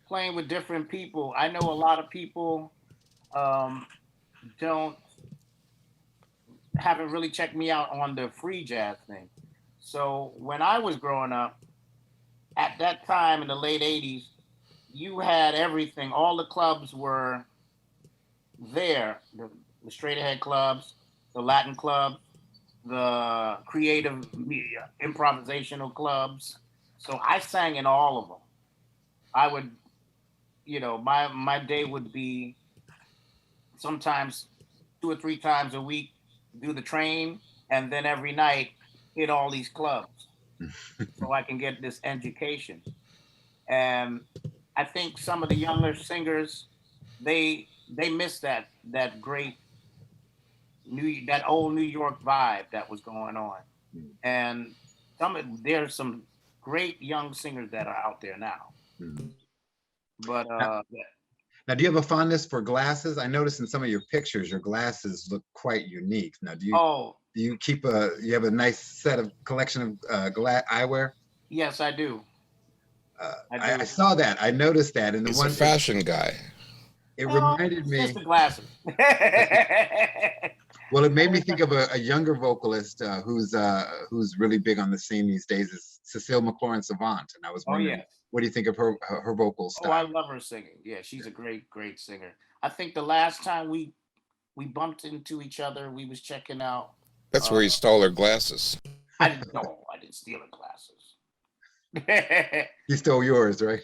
[SPEAKER 6] playing with different people. I know a lot of people haven't really checked me out on the free jazz thing. So when I was growing up, at that time in the late 80s, you had everything. All the clubs were there. The straight ahead clubs, the Latin club, the creative improvisational clubs. So I sang in all of them. you know, my day would be sometimes 2 or 3 times a week, do the train, and then every night hit all these clubs so I can get this education. And I think some of the younger singers, they miss that great that old New York vibe that was going on. And there's some great young singers that are out there now. But
[SPEAKER 1] now, do you have a fondness for glasses? I noticed in some of your pictures, your glasses look quite unique. Now, do you you have a nice collection of eyewear?
[SPEAKER 6] Yes, I do.
[SPEAKER 1] I saw that. I noticed that. And
[SPEAKER 4] he's a fashion guy.
[SPEAKER 1] It reminded me.
[SPEAKER 6] Just the glasses.
[SPEAKER 1] Well, it made me think of a younger vocalist who's really big on the scene these days is Cecile McLaurin Savant, and I was wondering, what do you think of her vocal style?
[SPEAKER 6] Oh, I love her singing. Yeah, she's a great singer. I think the last time we bumped into each other, we was checking out.
[SPEAKER 4] That's where he stole her glasses.
[SPEAKER 6] I didn't steal her glasses.
[SPEAKER 1] You stole yours, right?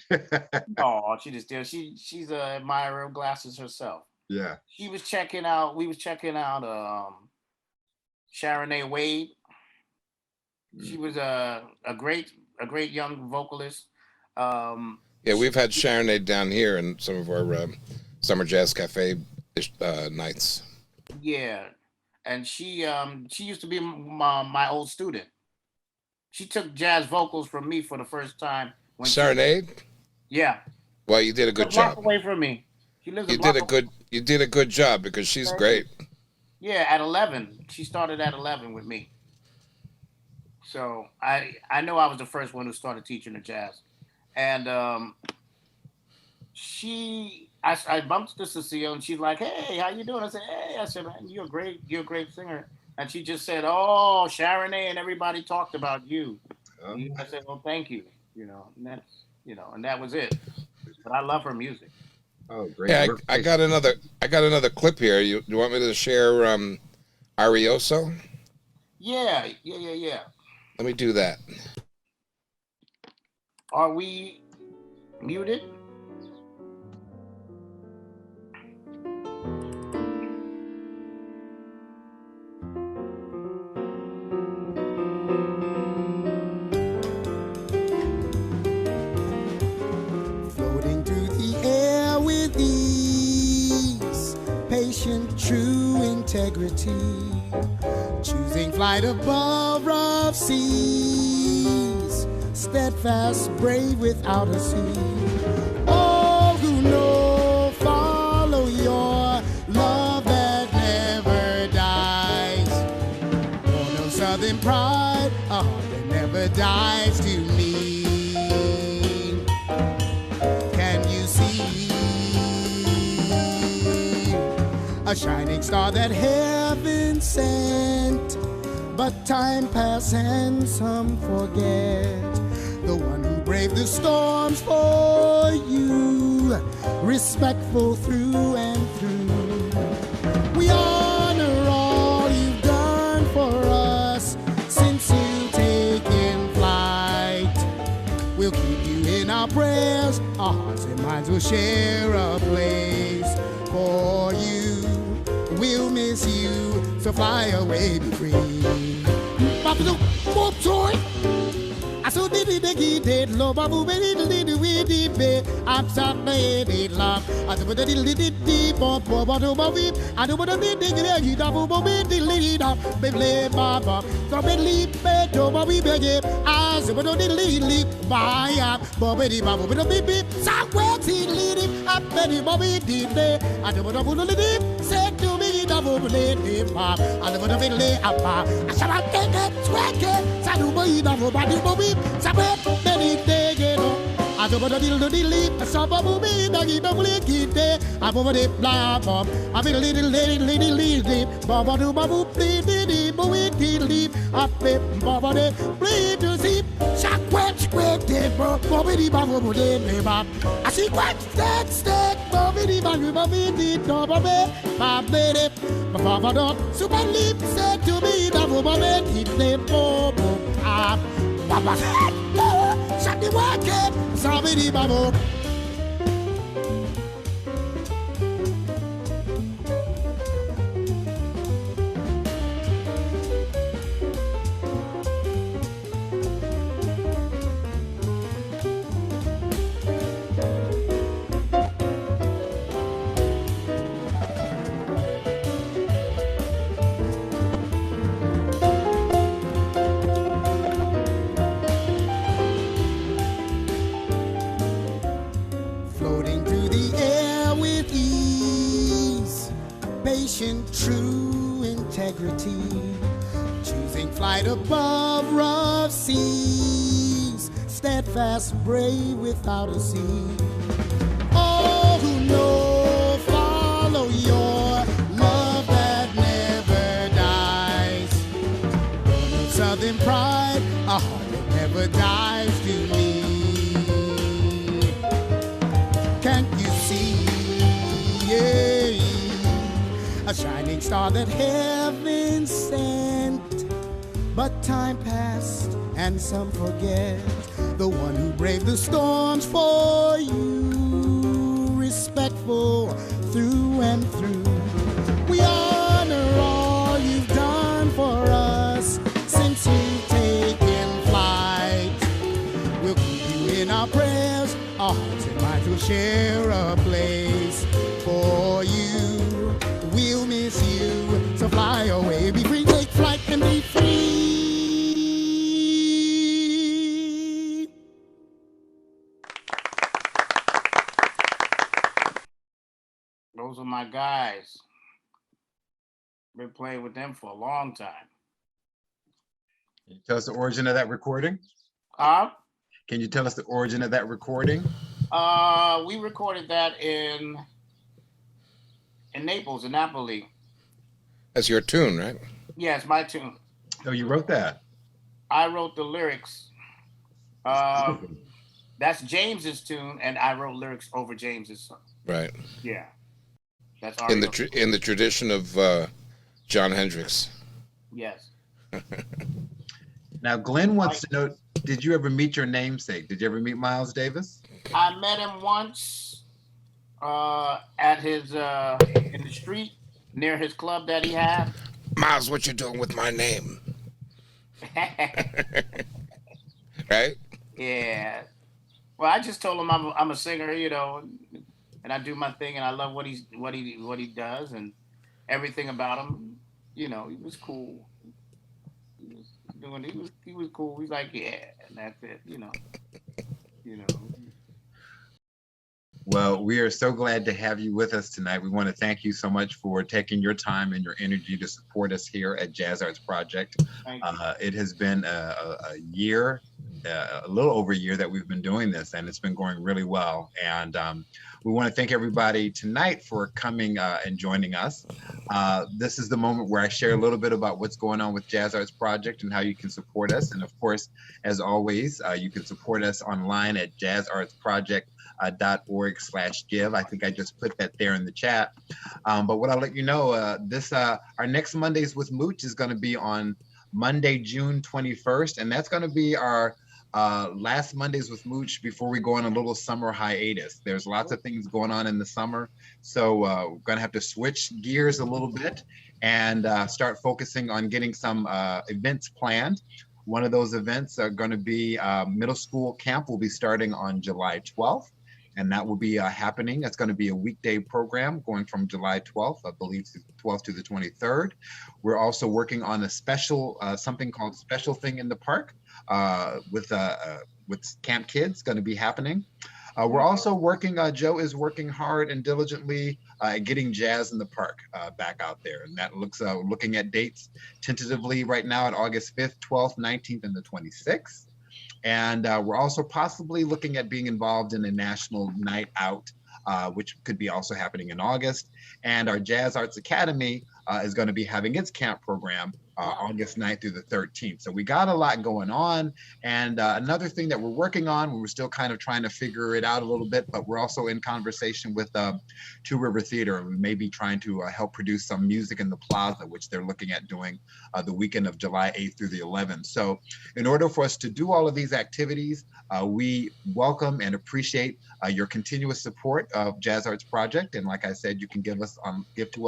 [SPEAKER 6] No, she didn't steal. She's an admirer of glasses herself.
[SPEAKER 1] Yeah.
[SPEAKER 6] We was checking out Sharon A. Wade. She was a great young vocalist.
[SPEAKER 4] Yeah, we've had Sharon A. down here in some of our Summer Jazz Cafe nights.
[SPEAKER 6] Yeah, and she used to be my old student. She took jazz vocals from me for the first time.
[SPEAKER 4] Sharon A.?
[SPEAKER 6] Yeah.
[SPEAKER 4] Well, you did a good job.
[SPEAKER 6] Away from me. She lives
[SPEAKER 4] you did a good job because she's great.
[SPEAKER 6] Yeah, at 11. She started at 11 with me. So I know I was the first one who started teaching her jazz. And I bumped into Cecile and she's like, "Hey, how you doing?" I said, "Hey," I said, "Man, you're a great singer." And she just said, "Oh, Sharon A. and everybody talked about you." I said, "Well, thank you." You know, and that's, you know, and that was it. But I love her music.
[SPEAKER 1] Oh, great!
[SPEAKER 4] Yeah, I got another clip here. You want me to share Arioso?
[SPEAKER 6] Yeah.
[SPEAKER 4] Let me do that.
[SPEAKER 6] Are we muted?
[SPEAKER 5] Floating through the air with ease, patient, true integrity, choosing flight above rough seas, steadfast, brave without a seam. All who know, follow your love that never dies. Born of Southern pride, a heart that never dies to me. Can you see a shining star that heaven sent? But time pass and some forget. The one who braved the storms for you, respectful through and through. We honor all you've done for us since you've taken flight. We'll keep you in our prayers, our hearts and minds will share a place for you. We'll miss you, so fly away, be free. I saw the dead love, I'm very little with it. I'm sorry, they love. I don't want to deep up, but I don't want to be the double lead up, baby, Baba. So believe it, over we begin. As a little leap by up, Bobby, Baba, with a baby. Somewhere he lead him up, Betty Bobby did it. I don't want to leave, said to me, double lead him up. I don't want to lay up. I shall not take it, swag it, Saduba, double body, Bobby. Sabet beni degeno adobo dili sababu be dagi double kite abo de bla bob I be lady baba do babu di boy di up baba de play to see shakwet de bobby di babu de neba I see what that stick bobby di do babe baba do super lip said to me double bobby di bobo up Baba, shut the market, somebody bubble. patient, true integrity, choosing flight above rough seas, steadfast, brave without a seam. All who know, follow your love that never dies. Born of Southern pride, a heart that never dies to me. Can't you see? A shining star that heaven sent, but time passed and some forget the one who braved the storms for you, respectful through and through. We honor all you've done for us since you've taken flight. We'll keep you in our prayers, our hearts and minds will share a place for you. We'll miss you, so fly away, be free, take flight and be free.
[SPEAKER 6] Those are my guys. Been playing with them for a long time.
[SPEAKER 1] Can you tell us the origin of that recording?
[SPEAKER 6] Can
[SPEAKER 1] you tell us the origin of that recording?
[SPEAKER 6] We recorded that in Naples, in Napoli.
[SPEAKER 4] That's your tune, right?
[SPEAKER 6] Yeah, it's my tune.
[SPEAKER 1] Oh, you wrote that?
[SPEAKER 6] I wrote the lyrics. That's James's tune, and I wrote lyrics over James's song.
[SPEAKER 4] Right.
[SPEAKER 6] Yeah. That's
[SPEAKER 4] in the tradition of John Hendricks.
[SPEAKER 6] Yes.
[SPEAKER 1] Now, Glenn wants to know, did you ever meet your namesake? Did you ever meet Miles Davis?
[SPEAKER 6] I met him once at his in the street near his club that he had.
[SPEAKER 4] Miles, what you doing with my name? Right?
[SPEAKER 6] Yeah. Well, I just told him I'm a singer, you know, and I do my thing, and I love what he does, and everything about him. You know, he was cool. He was cool. He's like, yeah, and that's it. You know.
[SPEAKER 1] Well, we are so glad to have you with us tonight. We want to thank you so much for taking your time and your energy to support us here at Jazz Arts Project. It has been a year, a little over a year that we've been doing this, and it's been going really well. And we want to thank everybody tonight for coming and joining us. This is the moment where I share a little bit about what's going on with Jazz Arts Project and how you can support us. And of course, as always, you can support us online at jazzartsproject.org/give. I think I just put that there in the chat. But what I'll let you know, our next Mondays with Mooch is going to be on Monday, June 21st, and that's going to be our last Mondays with Mooch before we go on a little summer hiatus. There's lots of things going on in the summer, so we're going to have to switch gears a little bit and start focusing on getting some events planned. One of those events are going to be middle school camp will be starting on July 12th, and that will be happening. It's going to be a weekday program going from July 12th, I believe, 12th to the 23rd. We're also working on a special, something called Special Thing in the Park with Camp Kids, going to be happening. We're also working, Joe is working hard and diligently at getting Jazz in the Park back out there. And that looking at dates tentatively right now at August 5th, 12th, 19th, and the 26th. And we're also possibly looking at being involved in a national night out, which could be also happening in August. And our Jazz Arts Academy is going to be having its camp program August 9th through the 13th. So we got a lot going on. And another thing that we're working on, we're still kind of trying to figure it out a little bit, but we're also in conversation with Two River Theater. And we may be trying to help produce some music in the Plaza, which they're looking at doing the weekend of July 8th through the 11th. So in order for us to do all of these activities, we welcome and appreciate your continuous support of Jazz Arts Project. And like I said, you can give to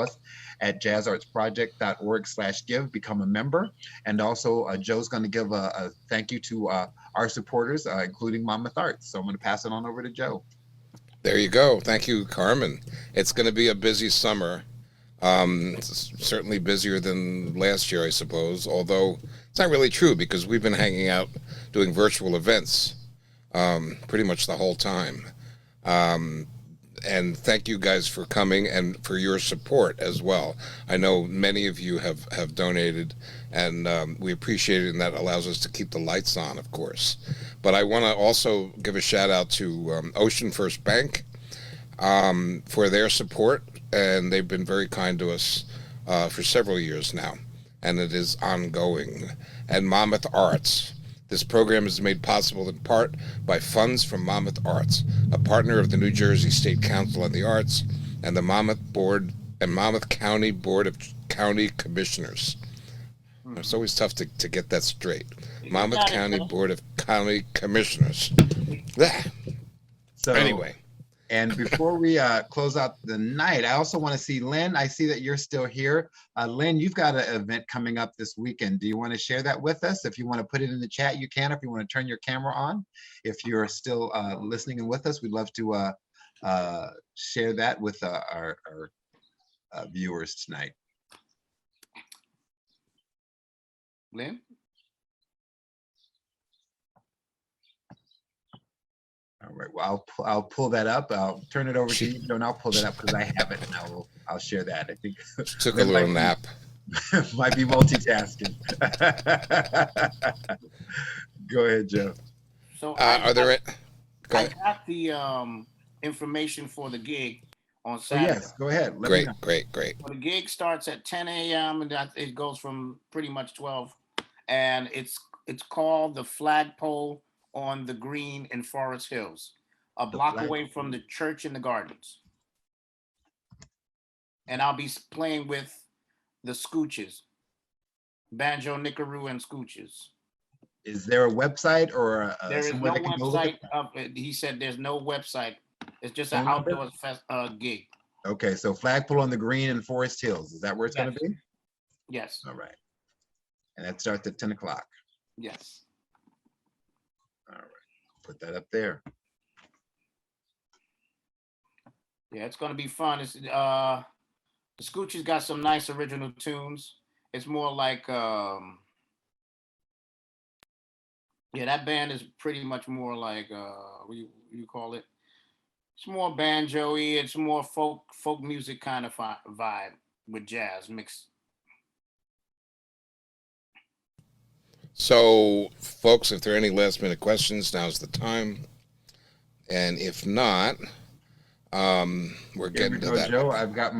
[SPEAKER 1] us at jazzartsproject.org/give, become a member. And also Joe's going to give a thank you to our supporters, including Monmouth Arts. So I'm going to pass it on over to Joe.
[SPEAKER 4] There you go. Thank you, Carmen. It's going to be a busy summer. It's certainly busier than last year, I suppose, although it's not really true because we've been hanging out doing virtual events pretty much the whole time. and thank you guys for coming and for your support as well. I know many of you have donated, and we appreciate it, and that allows us to keep the lights on, of course. But I want to also give a shout out to Ocean First Bank for their support, and they've been very kind to us for several years now, and it is ongoing. And Monmouth Arts. This program is made possible in part by funds from Monmouth Arts, a partner of the New Jersey State Council on the Arts and the Monmouth County Board of County Commissioners. It's always tough to get that straight. Monmouth County Board of County Commissioners.
[SPEAKER 1] So
[SPEAKER 4] anyway.
[SPEAKER 1] And before we close out the night, I also want to see Lynn. I see that you're still here. Lynn, you've got an event coming up this weekend. Do you want to share that with us? If you want to put it in the chat, you can. If you want to turn your camera on, if you're still listening and with us, we'd love to share that with our viewers tonight.
[SPEAKER 6] Lynn?
[SPEAKER 1] All right. Well, I'll pull that up. I'll turn it over to you, and I'll pull that up because I have it, and I'll share that. I think
[SPEAKER 4] Took a little nap.
[SPEAKER 1] Might be multitasking. Go ahead, Joe.
[SPEAKER 6] So
[SPEAKER 4] I
[SPEAKER 6] got the information for the gig on Saturday.
[SPEAKER 1] Yes, go ahead.
[SPEAKER 4] Great.
[SPEAKER 6] Well, the gig starts at 10 a.m. and it goes from pretty much 12. And it's called the Flagpole on the Green in Forest Hills, a block away from the church in the gardens. And I'll be playing with the Scooches, Banjo, Nickaroo, and Scooches.
[SPEAKER 1] Is there a website or
[SPEAKER 6] there is no website of it? He said there's no website. It's just an outdoor gig.
[SPEAKER 1] Okay, so Flagpole on the Green in Forest Hills. Is that where it's going to be?
[SPEAKER 6] Yes.
[SPEAKER 1] All right. And that starts at 10 o'clock.
[SPEAKER 6] Yes.
[SPEAKER 1] All right. Put that up there.
[SPEAKER 6] Yeah, it's going to be fun. It's the Scoochie's got some nice original tunes. It's more like yeah, that band is pretty much more like what you call it? It's more banjo-y. It's more folk music kind of vibe with jazz mixed.
[SPEAKER 4] So, folks, if there are any last minute questions, now's the time. And if not, we're getting to that.
[SPEAKER 1] Joe, I've got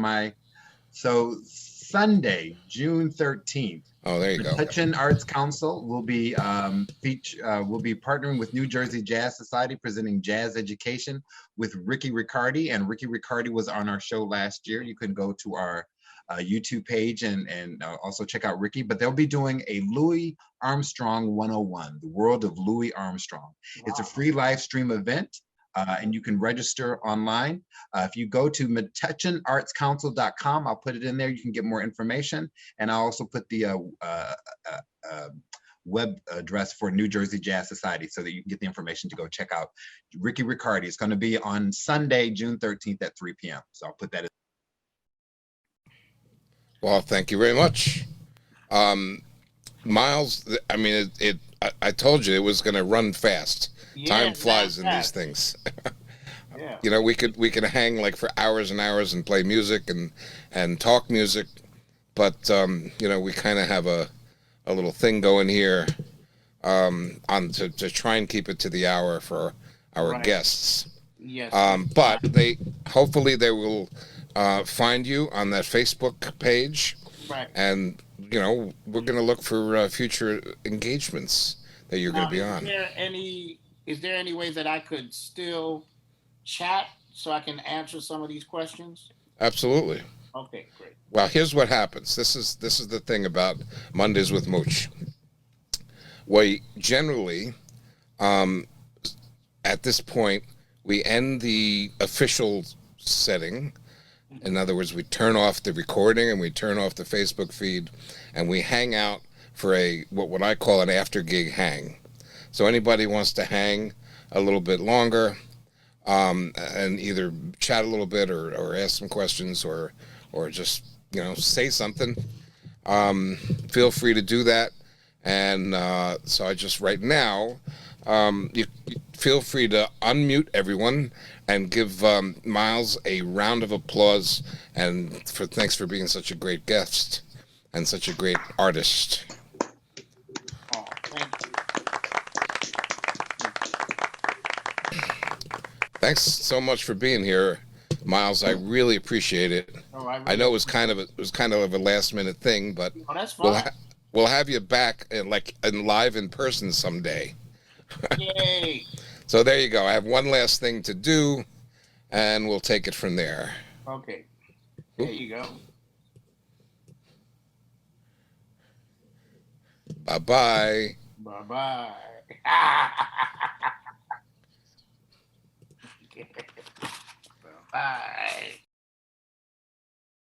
[SPEAKER 1] so Sunday, June 13th.
[SPEAKER 4] Oh, there you go.
[SPEAKER 1] Metuchen Arts Council will be partnering with New Jersey Jazz Society, presenting jazz education with Ricky Riccardi. And Ricky Riccardi was on our show last year. You can go to our YouTube page and also check out Ricky. But they'll be doing a Louis Armstrong 101, the world of Louis Armstrong. Wow. It's a free live stream event. And you can register online. If you go to metuchenartscouncil.com, I'll put it in there. You can get more information. And I'll also put the web address for New Jersey Jazz Society so that you can get the information to go check out Ricky Riccardi. It's going to be on Sunday, June 13th at 3 p.m. So I'll put that in.
[SPEAKER 4] Well, thank you very much. Miles, I mean, I told you it was going to run fast. Yeah, time flies in these things. Yeah. You know, we could hang like for hours and hours and play music and talk music, but you know, we kind of have a little thing going here to try and keep it to the hour for our guests.
[SPEAKER 6] Yes.
[SPEAKER 4] But hopefully they will find you on that Facebook page. Right. And you know, we're going to look for future engagements that you're going to be on.
[SPEAKER 6] Is there any way that I could still chat so I can answer some of these questions?
[SPEAKER 4] Absolutely.
[SPEAKER 6] Okay, great.
[SPEAKER 4] Well, here's what happens. This is the thing about Mondays with Mooch. We generally, at this point, we end the official setting. In other words, we turn off the recording and we turn off the Facebook feed, and we hang out for what I call an after gig hang. So anybody wants to hang a little bit longer and either chat a little bit or ask some questions or just, you know, say something, feel free to do that. And so I just right now, You feel free to unmute everyone and give Miles a round of applause. And thanks for being such a great guest and such a great artist.
[SPEAKER 6] Oh, thank you.
[SPEAKER 4] Thanks so much for being here, Miles. I really appreciate it.
[SPEAKER 6] Oh,
[SPEAKER 4] I know it was kind of a last minute thing, but
[SPEAKER 6] Oh, that's fine.
[SPEAKER 4] we'll have you back and live in person someday.
[SPEAKER 6] Yay.
[SPEAKER 4] So there you go. I have one last thing to do, and we'll take it from there.
[SPEAKER 6] Okay. There you go.
[SPEAKER 4] Bye-bye.
[SPEAKER 6] Bye-bye. Bye.